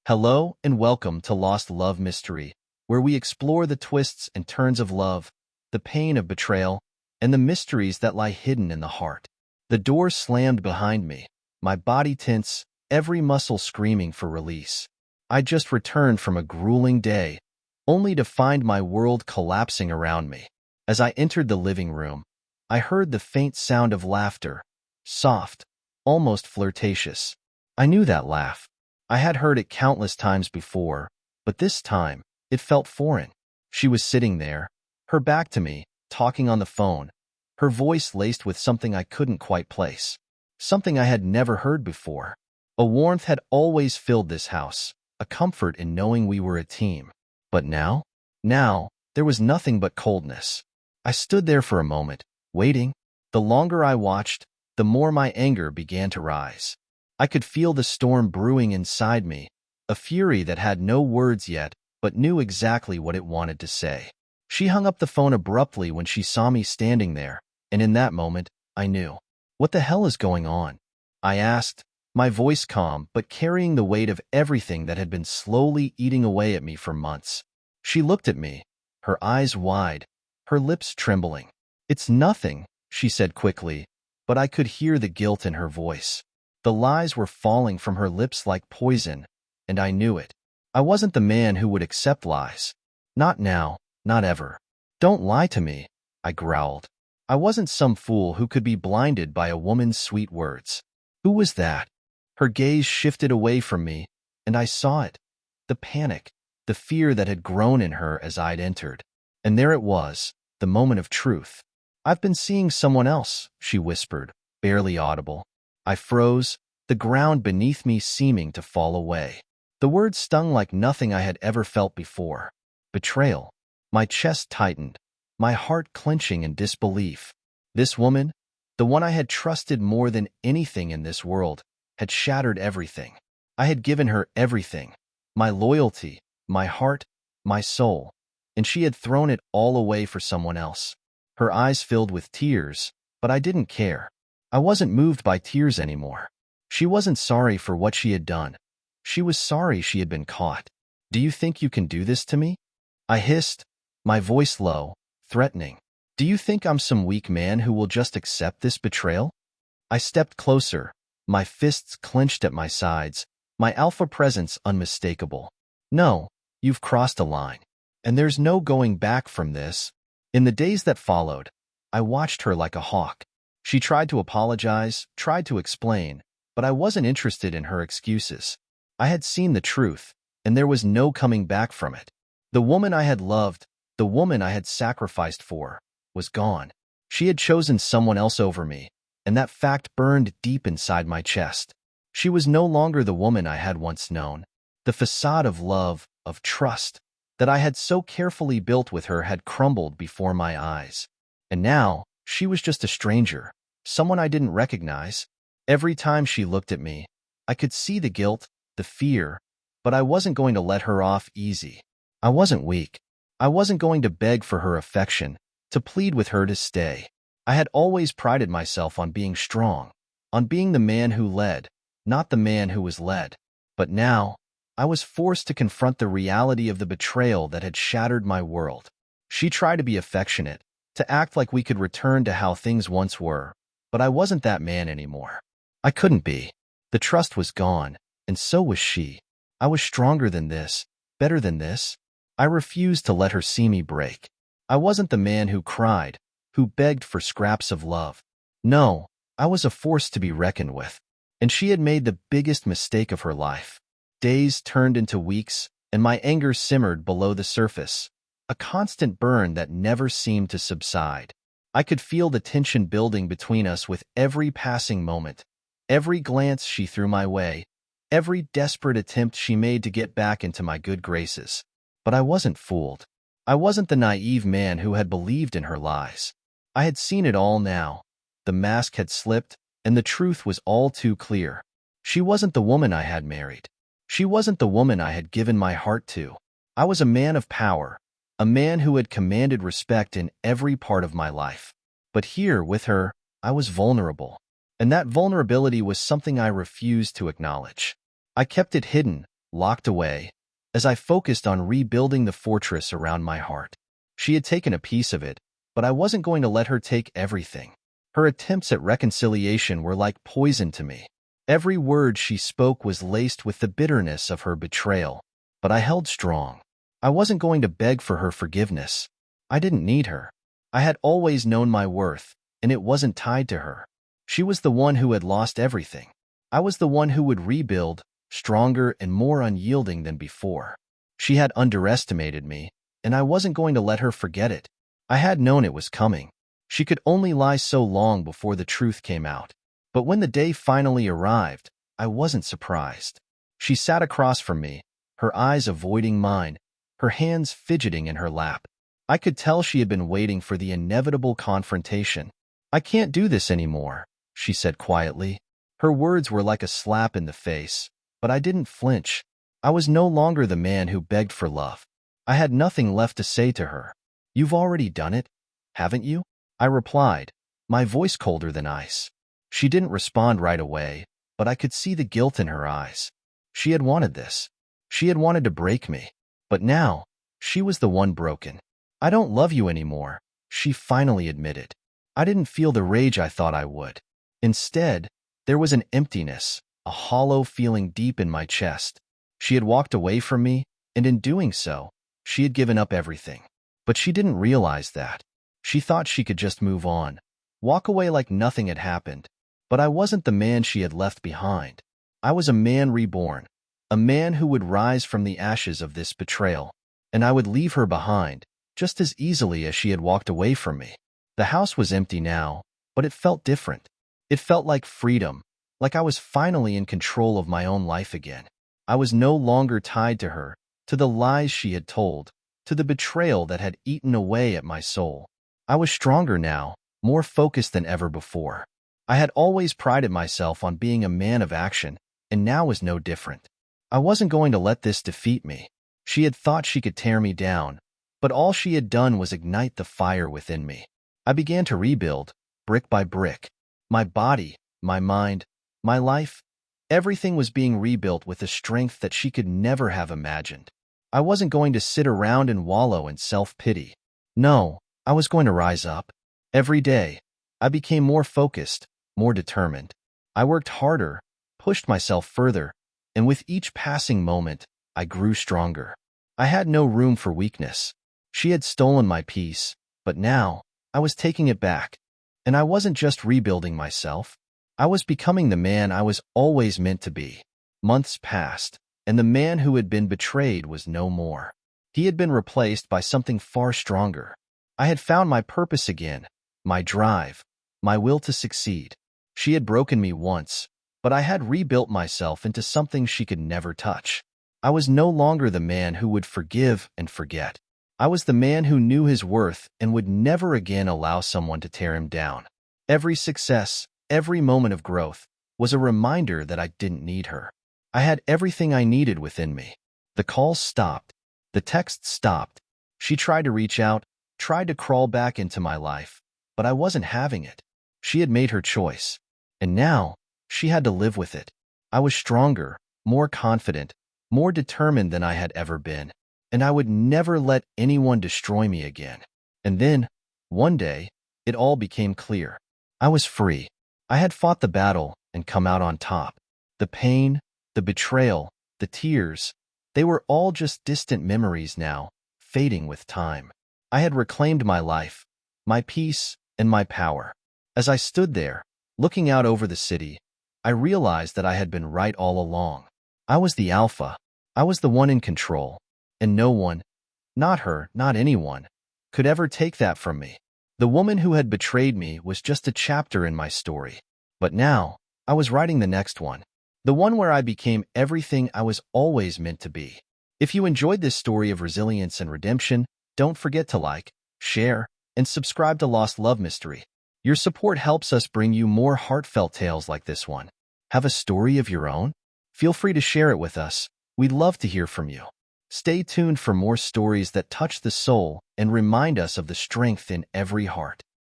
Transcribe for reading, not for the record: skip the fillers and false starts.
Hello and welcome to Lost Love Mystery, where we explore the twists and turns of love, the pain of betrayal, and the mysteries that lie hidden in the heart. The door slammed behind me, my body tense, every muscle screaming for release. I just returned from a grueling day, only to find my world collapsing around me. As I entered the living room, I heard the faint sound of laughter, soft, almost flirtatious. I knew that laugh. I had heard it countless times before, but this time, it felt foreign. She was sitting there, her back to me, talking on the phone, her voice laced with something I couldn't quite place, something I had never heard before. A warmth had always filled this house, a comfort in knowing we were a team. But now, there was nothing but coldness. I stood there for a moment, waiting. The longer I watched, the more my anger began to rise. I could feel the storm brewing inside me, a fury that had no words yet, but knew exactly what it wanted to say. She hung up the phone abruptly when she saw me standing there, and in that moment, I knew. What the hell is going on? I asked, my voice calm but carrying the weight of everything that had been slowly eating away at me for months. She looked at me, her eyes wide, her lips trembling. "It's nothing," she said quickly, but I could hear the guilt in her voice. The lies were falling from her lips like poison, and I knew it. I wasn't the man who would accept lies. Not now, not ever. "Don't lie to me," I growled. I wasn't some fool who could be blinded by a woman's sweet words. Who was that? Her gaze shifted away from me, and I saw it. The panic, the fear that had grown in her as I'd entered. And there it was, the moment of truth. "I've been seeing someone else," she whispered, barely audible. I froze, the ground beneath me seeming to fall away. The words stung like nothing I had ever felt before. Betrayal. My chest tightened, my heart clenching in disbelief. This woman, the one I had trusted more than anything in this world, had shattered everything. I had given her everything, my loyalty, my heart, my soul, and she had thrown it all away for someone else. Her eyes filled with tears, but I didn't care. I wasn't moved by tears anymore. She wasn't sorry for what she had done. She was sorry she had been caught. "Do you think you can do this to me?" I hissed, my voice low, threatening. "Do you think I'm some weak man who will just accept this betrayal?" I stepped closer, my fists clenched at my sides, my alpha presence unmistakable. "No, you've crossed a line. And there's no going back from this." In the days that followed, I watched her like a hawk. She tried to apologize, tried to explain, but I wasn't interested in her excuses. I had seen the truth, and there was no coming back from it. The woman I had loved, the woman I had sacrificed for, was gone. She had chosen someone else over me, and that fact burned deep inside my chest. She was no longer the woman I had once known. The facade of love, of trust, that I had so carefully built with her had crumbled before my eyes. And now, she was just a stranger, someone I didn't recognize. Every time she looked at me, I could see the guilt, the fear, but I wasn't going to let her off easy. I wasn't weak. I wasn't going to beg for her affection, to plead with her to stay. I had always prided myself on being strong, on being the man who led, not the man who was led. But now, I was forced to confront the reality of the betrayal that had shattered my world. She tried to be affectionate, to act like we could return to how things once were, but I wasn't that man anymore. I couldn't be. The trust was gone, and so was she. I was stronger than this, better than this. I refused to let her see me break. I wasn't the man who cried, who begged for scraps of love. No, I was a force to be reckoned with. And she had made the biggest mistake of her life. Days turned into weeks, and my anger simmered below the surface, a constant burn that never seemed to subside. I could feel the tension building between us with every passing moment, every glance she threw my way, every desperate attempt she made to get back into my good graces. But I wasn't fooled. I wasn't the naive man who had believed in her lies. I had seen it all now. The mask had slipped, and the truth was all too clear. She wasn't the woman I had married. She wasn't the woman I had given my heart to. I was a man of power, a man who had commanded respect in every part of my life. But here, with her, I was vulnerable. And that vulnerability was something I refused to acknowledge. I kept it hidden, locked away, as I focused on rebuilding the fortress around my heart. She had taken a piece of it, but I wasn't going to let her take everything. Her attempts at reconciliation were like poison to me. Every word she spoke was laced with the bitterness of her betrayal, but I held strong. I wasn't going to beg for her forgiveness. I didn't need her. I had always known my worth, and it wasn't tied to her. She was the one who had lost everything. I was the one who would rebuild, stronger and more unyielding than before. She had underestimated me, and I wasn't going to let her forget it. I had known it was coming. She could only lie so long before the truth came out. But when the day finally arrived, I wasn't surprised. She sat across from me, her eyes avoiding mine, her hands fidgeting in her lap. I could tell she had been waiting for the inevitable confrontation. "I can't do this anymore," she said quietly. Her words were like a slap in the face, but I didn't flinch. I was no longer the man who begged for love. I had nothing left to say to her. "You've already done it, haven't you?" I replied, my voice colder than ice. She didn't respond right away, but I could see the guilt in her eyes. She had wanted this. She had wanted to break me. But now, she was the one broken. "I don't love you anymore," she finally admitted. I didn't feel the rage I thought I would. Instead, there was an emptiness, a hollow feeling deep in my chest. She had walked away from me, and in doing so, she had given up everything. But she didn't realize that. She thought she could just move on, walk away like nothing had happened. But I wasn't the man she had left behind. I was a man reborn, a man who would rise from the ashes of this betrayal, and I would leave her behind, just as easily as she had walked away from me. The house was empty now, but it felt different. It felt like freedom, like I was finally in control of my own life again. I was no longer tied to her, to the lies she had told, to the betrayal that had eaten away at my soul. I was stronger now, more focused than ever before. I had always prided myself on being a man of action, and now was no different. I wasn't going to let this defeat me. She had thought she could tear me down, but all she had done was ignite the fire within me. I began to rebuild, brick by brick. My body, my mind, my life, everything was being rebuilt with a strength that she could never have imagined. I wasn't going to sit around and wallow in self-pity. No, I was going to rise up. Every day, I became more focused, more determined. I worked harder, pushed myself further, and with each passing moment, I grew stronger. I had no room for weakness. She had stolen my peace, but now, I was taking it back. And I wasn't just rebuilding myself. I was becoming the man I was always meant to be. Months passed, and the man who had been betrayed was no more. He had been replaced by something far stronger. I had found my purpose again, my drive, my will to succeed. She had broken me once, but I had rebuilt myself into something she could never touch. I was no longer the man who would forgive and forget. I was the man who knew his worth and would never again allow someone to tear him down. Every success, every moment of growth, was a reminder that I didn't need her. I had everything I needed within me. The calls stopped. The texts stopped. She tried to reach out, tried to crawl back into my life, but I wasn't having it. She had made her choice, and now she had to live with it. I was stronger, more confident, more determined than I had ever been, and I would never let anyone destroy me again. And then, one day, it all became clear. I was free. I had fought the battle and come out on top. The pain, the betrayal, the tears, they were all just distant memories now, fading with time. I had reclaimed my life, my peace, and my power. As I stood there, looking out over the city, I realized that I had been right all along. I was the alpha. I was the one in control, and no one, not her, not anyone, could ever take that from me. The woman who had betrayed me was just a chapter in my story. But now, I was writing the next one. The one where I became everything I was always meant to be. If you enjoyed this story of resilience and redemption, don't forget to like, share, and subscribe to Lost Love Mystery. Your support helps us bring you more heartfelt tales like this one. Have a story of your own? Feel free to share it with us. We'd love to hear from you. Stay tuned for more stories that touch the soul and remind us of the strength in every heart.